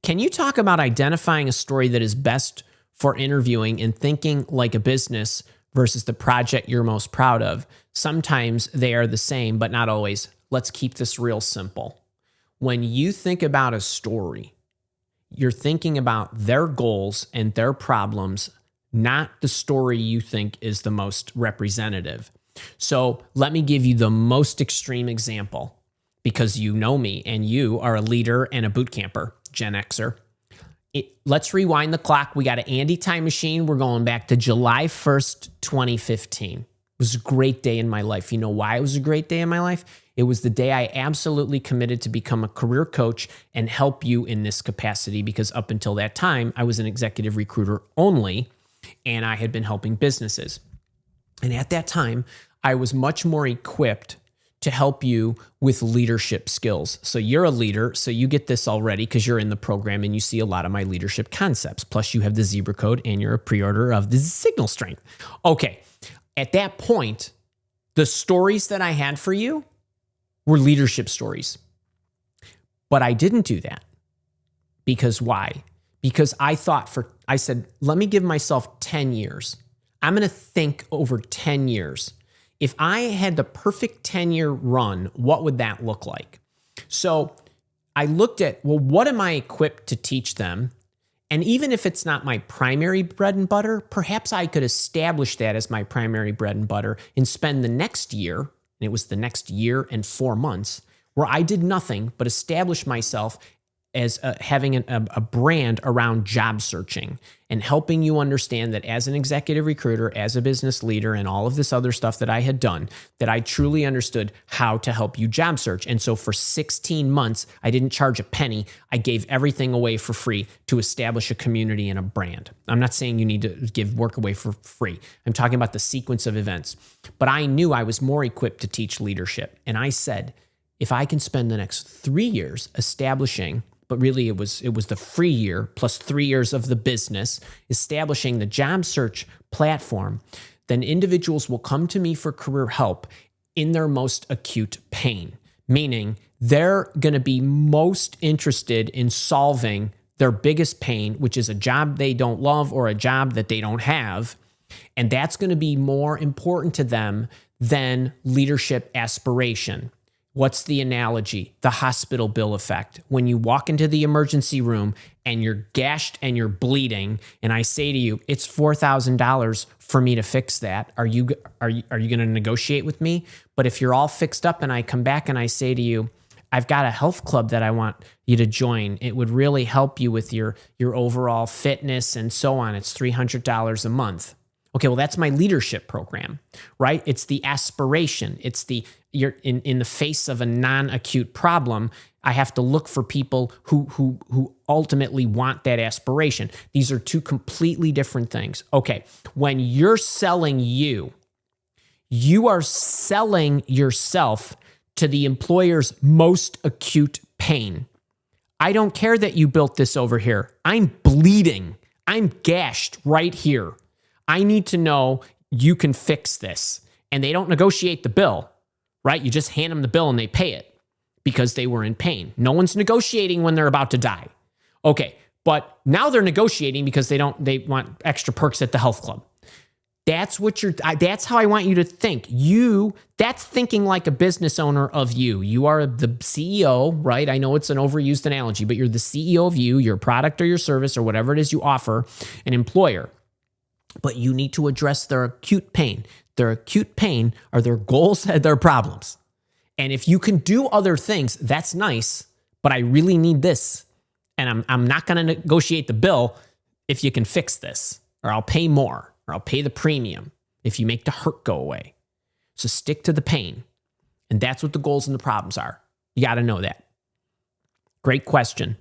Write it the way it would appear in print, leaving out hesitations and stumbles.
Can you talk about identifying a story that is best for interviewing and thinking like a business versus the project you're most proud of? Sometimes they are the same, but not always. Let's keep this real simple. When you think about a story, you're thinking about their goals and their problems, not the story you think is the most representative. So let me give you the most extreme example, because you know me and you are a leader and a boot camper, Gen Xer. Let's rewind the clock. We got an Andy time machine. We're going back to July 1st, 2015. It was a great day in my life. You know why it was a great day in my life? It was the day I absolutely committed to become a career coach and help you in this capacity, because up until that time, I was an executive recruiter only, and I had been helping businesses. And at that time, I was much more equipped to help you with leadership skills. So you're a leader, so you get this already because you're in the program and you see a lot of my leadership concepts. Plus you have the zebra code and you're a pre-order of the signal strength. Okay, at that point, the stories that I had for you were leadership stories. But I didn't do that. Because why? Because I said, let me give myself 10 years. I'm going to think over 10 years. If I had the perfect 10-year run, what would that look like? So I looked at, well, what am I equipped to teach them? And even if it's not my primary bread and butter, perhaps I could establish that as my primary bread and butter and spend the next year, and it was the next year and 4 months, where I did nothing but establish myself as having a brand around job searching and helping you understand that as an executive recruiter, as a business leader, and all of this other stuff that I had done, that I truly understood how to help you job search. And so for 16 months, I didn't charge a penny. I gave everything away for free to establish a community and a brand. I'm not saying you need to give work away for free. I'm talking about the sequence of events. But I knew I was more equipped to teach leadership. And I said, if I can spend the next 3 years establishing, but really it was the free year plus 3 years of the business, establishing the job search platform, then individuals will come to me for career help in their most acute pain, meaning they're going to be most interested in solving their biggest pain, which is a job they don't love or a job that they don't have. And that's going to be more important to them than leadership aspiration. What's the analogy? The hospital bill effect. When you walk into the emergency room and you're gashed and you're bleeding, and I say to you, it's $4,000 for me to fix that. Are you going to negotiate with me? But if you're all fixed up and I come back and I say to you, I've got a health club that I want you to join. It would really help you with your overall fitness and so on. It's $300 a month. Okay, well, that's my leadership program, right? It's the aspiration. It's you're in the face of a non-acute problem. I have to look for people who ultimately want that aspiration. These are two completely different things. Okay, when you're selling you are selling yourself to the employer's most acute pain. I don't care that you built this over here. I'm bleeding. I'm gashed right here. I need to know you can fix this. And they don't negotiate the bill, right? You just hand them the bill and they pay it because they were in pain. No one's negotiating when they're about to die. Okay, but now they're negotiating because they want extra perks at the health club. That's how I want you to think. That's thinking like a business owner of you. You are the CEO, right? I know it's an overused analogy, but you're the CEO of you, your product or your service or whatever it is you offer, an employer. But you need to address their acute pain. Their acute pain are their goals and their problems. And if you can do other things, that's nice, but I really need this. And I'm not going to negotiate the bill if you can fix this, or I'll pay more, or I'll pay the premium if you make the hurt go away. So stick to the pain. And that's what the goals and the problems are. You got to know that. Great question.